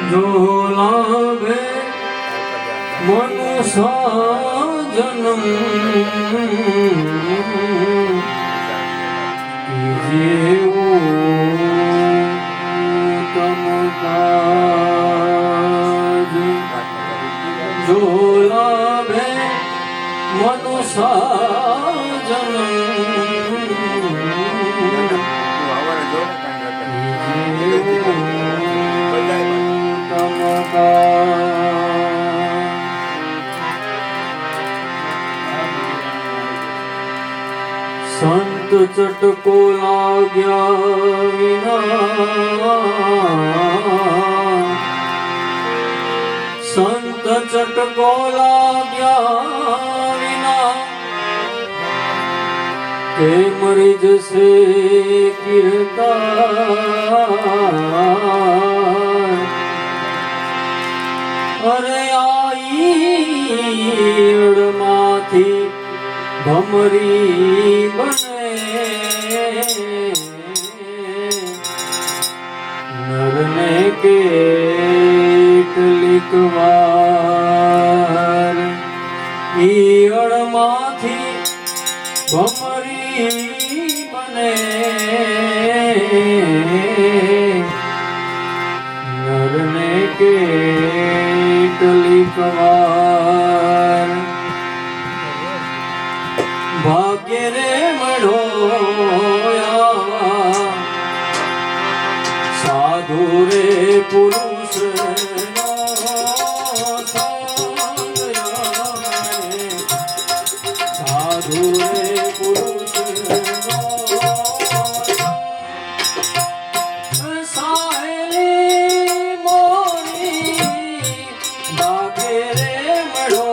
જો લાભે મનુષ્ય જન્મ જેવું તમ કાજ જો લાભે મનુષ્ય જન્મ સંત ચટકો લાગ્યા વિના સંત ચટકો લાગ્યા વિના તે મરી જશે કીર્તન અરે આઈડમાંથી ભમરી બને નરને કેટલીક વાર ઈયળમાંથી ભમરી બને નરને કેટલીક વાર ભાગ્ય રે મળોયા સાધુ રે પુરુષ સાધુ રે પુરુષ સાહેલી મોરી ભાગ્ય રે મળો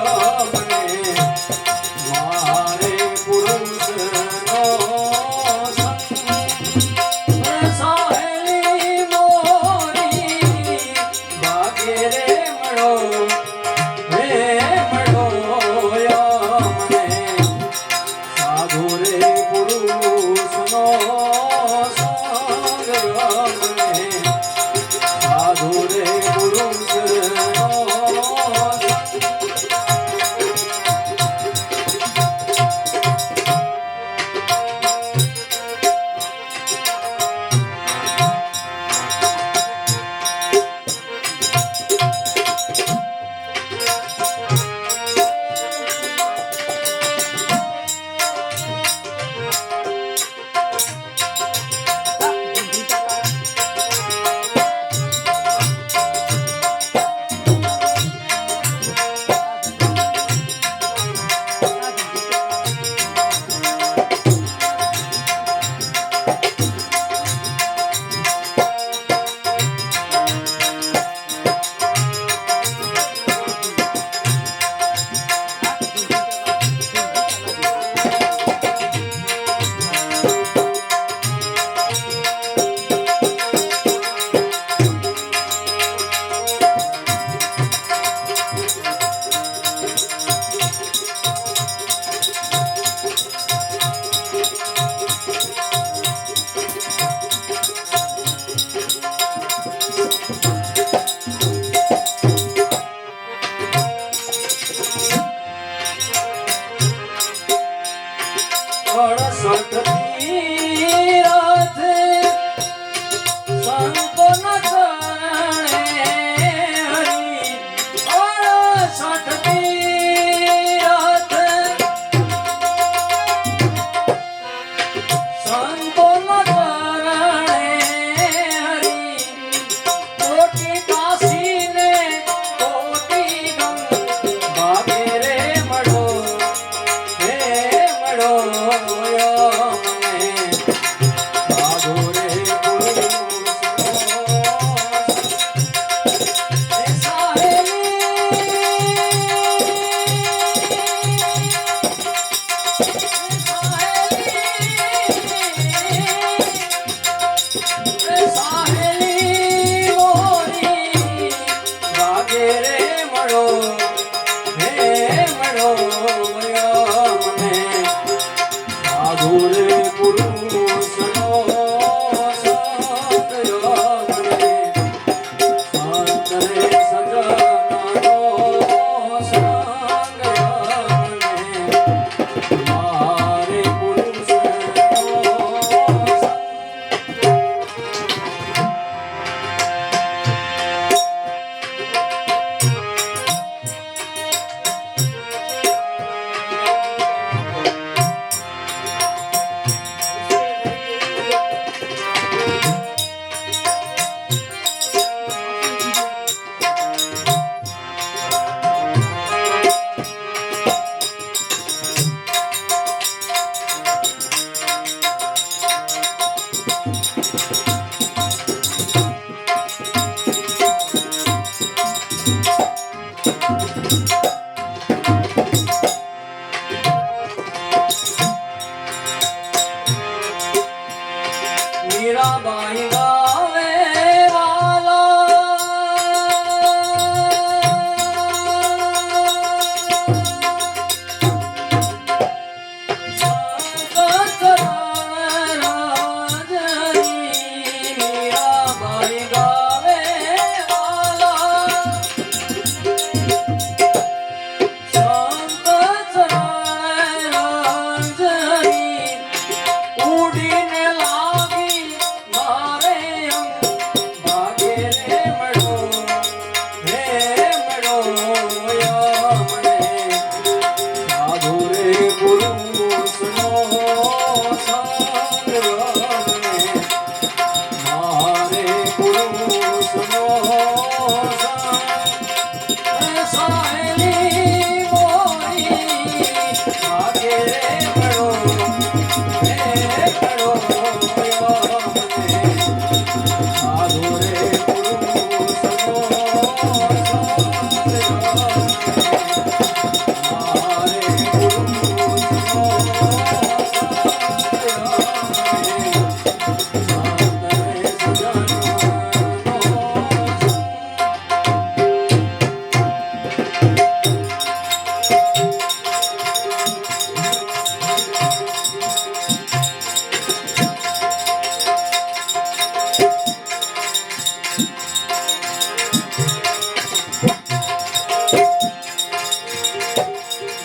મને મારે પુરુષનો સંગ સાહેલી મોરી ભાગે રે મળો મને સાધુ રે પુરુષનો સંગ મને સાધુ રે પુરુષનો સંગ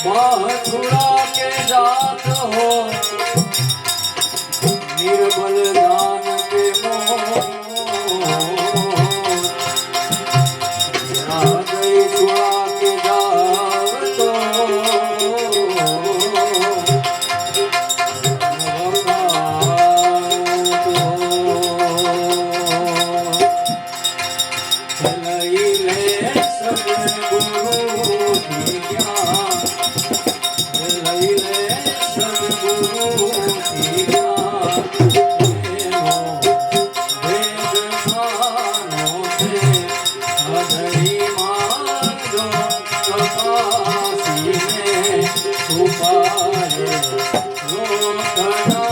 बाछुड़ा के जात हो निर्बल जान के मोह आ गई छुड़ा के जाव तो चलई ले सद्गुरु की ज्ञान चलई ले सद्गुरु की ज्ञान वेद सानो से हृदय मांगो कपासी में छुपाए लोकना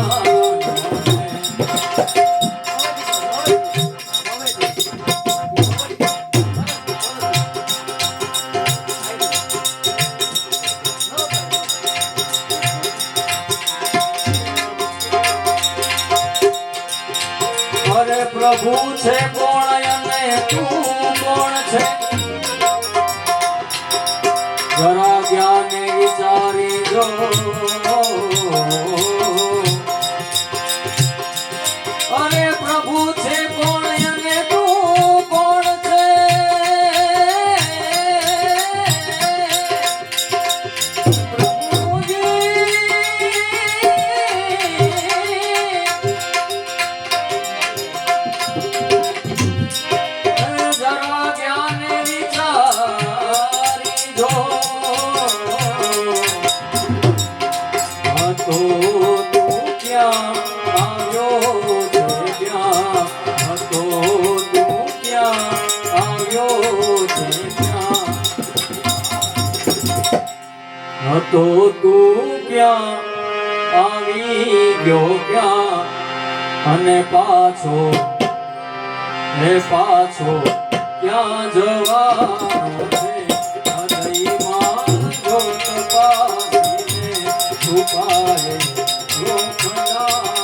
અરે પ્રભુ છે કોણ અને તું કોણ છે જરા જ્ઞાને વિચારી જો અરે પ્રભુ છે કોણ અને તું કોણ છે તો તું ક્યાં આવી ગયો ક્યાં અને પાછો ક્યાં જવાનો છે હૃદયમાં જો તપાસીને છુપાય લોખંડાનો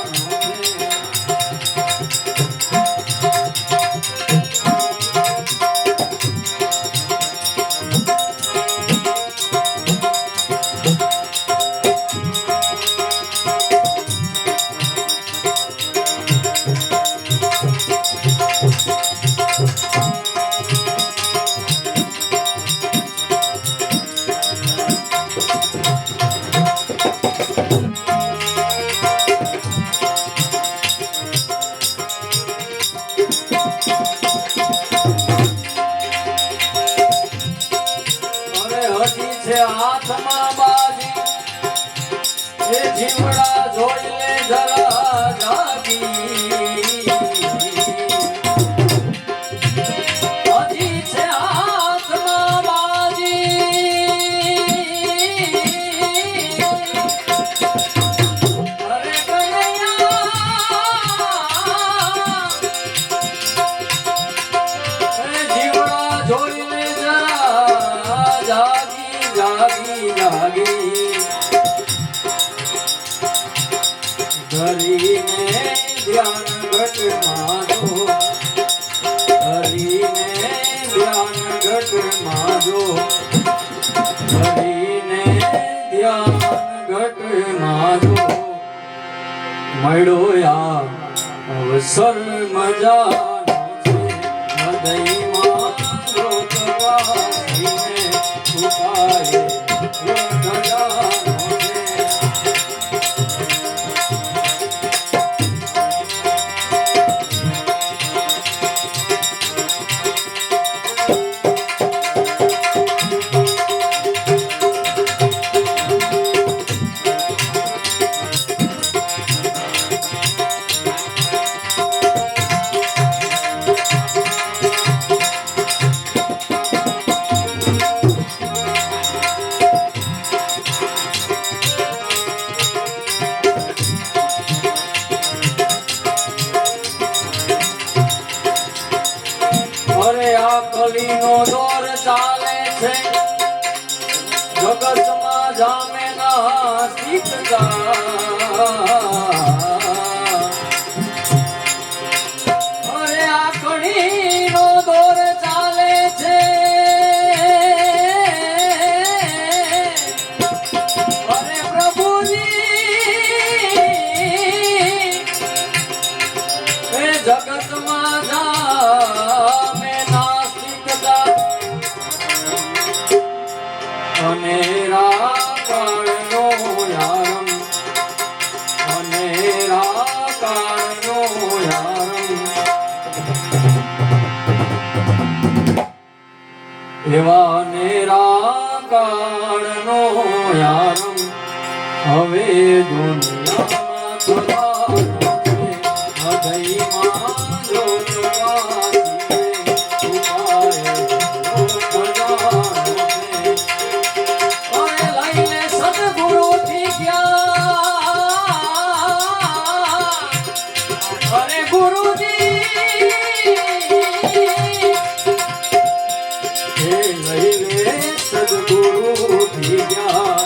છે હાથમાં બાજી એ જીવડા જોઈ લે જરા જાગી હજી છે હાથમાં બાજી અરે જીવડા જોઈ લે જરા જાગી જાગી ધરીને ધ્યાન ઘટમાં જો ધરીને ધ્યાન ઘટમાં જો ધરીને ધ્યાન ઘટમાં જો મળ્યો આ અવસર મજાનો છે હૃદયમાં જો તપાસીને છુપાય લોખંડાનો છે કલીનો દોર ચાલે છે જગતમાં જામે ના શીખતા અરે આ કલીનો દોર ચાલે છે અનેરા કાળનો યારમ અનેરા કાળનો યારમ એવા અનેરા કાળનો યારમ હવે દુનિયામાં થતા નથી હૃદયમાં જો ચુકાશીએ ચુકાય સદગુરુથી ગયા અરે ગુરુજી લઈ લે સદગુરુથી ગયા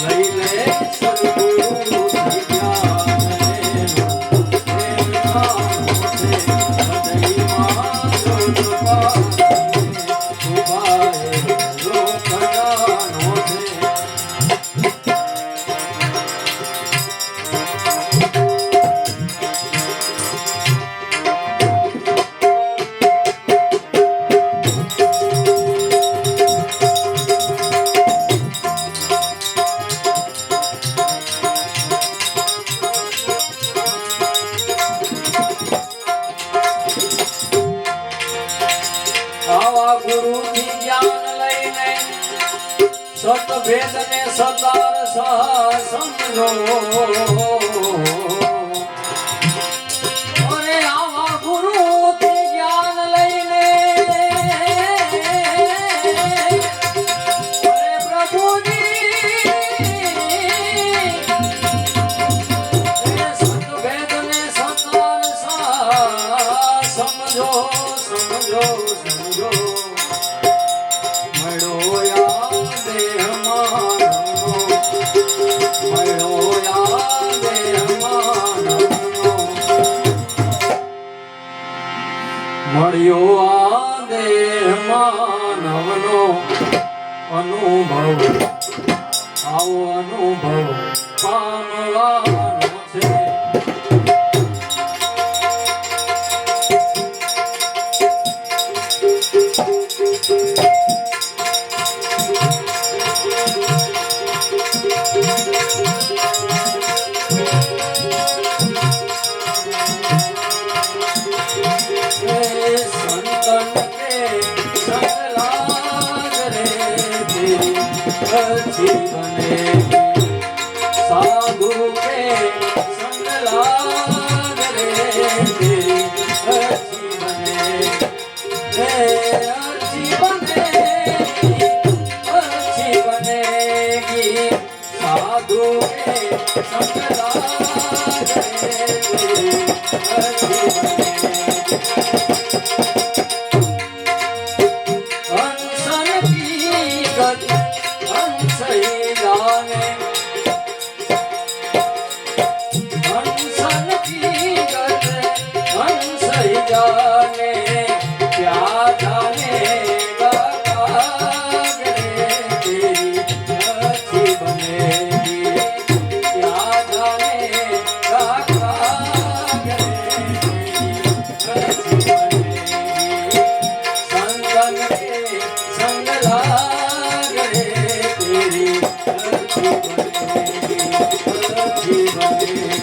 લઈ લે સદગુરુથી ગયા આવા ગુરુથી જ્ઞાન લઈને સતભેદ ને સતાર સહ સમજો અરે આવા ગુરુથી જ્ઞાન લઈને અરે પ્રભુજી સતભેદ ને સતાર સહ સમજો સમજો સમજો મળો યા દેહ માનવનો મળો યા દેહ માનવનો મળ્યો આ દેહ માનવનો અનુભવ આવો અનુભવ પામવાનો છે संतन के संग लाग रे तेरी अच्छी बनेगी साधु के संग लाग रे तेरी अच्छी बनेगी अच्छी बनेगी साधु के संग लाग रे तेरी अच्छी बनेगी जाने क्या जानेगा कागरे तेरी अच्छी बनेगी क्या जानेगा कागरे तेरी अच्छी बनेगी संगन के संग लाग रे तेरी अच्छी बनेगी अच्छी बनेगी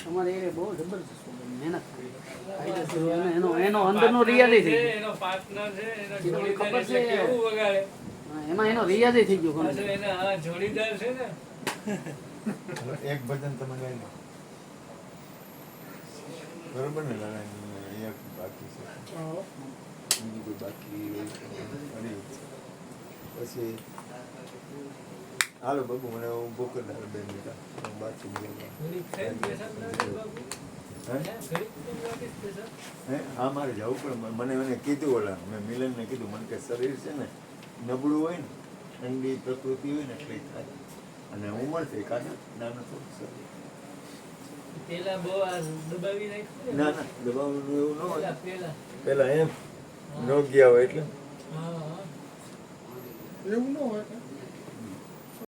તમારે એ બહુ જબરજસ્ત મહેનત એનો અંદરનો રિયાઝ થઈ ગયો એનો પાર્ટનર છે એનો ખબર જોડીદાર છે. છે કેવું વગાડે એમાં એનો રિયાઝ થઈ ગયો ઘણો. પાછો એના હા જોડીદાર છે ને એક ભજન તમે ગાઈ લો બરોબર ને લાલા એક બાકી છે બીજું કોઈ બાકી હોય તો ઘણી જ છે. પછી હાલો બાબુ મને હું ભૂખ જ ના બે મિનિટ હું બાકી ઘડીક ખાઈને બેસા ના રે બાબુ. હે? ઘડીક તો લાગે છે સર. હે હા મારે જવું પણ મને એને કીધું ઓલા મેં મિલનને કીધું મને કે શરીર છે ને નબળું હોય ને ઠંડી પ્રકૃતિ હોય ને એટલે થાય અને ઉંમર થઈ કાઢે નાનું થોડું શરીર પેલા બહુ આ દબાવી નાખ્યું ને. ના ના દબાવવાનું એવું ન હોય પેલા પેલા એમ ન ગયા હોય એટલે હા હા એવું ન હોય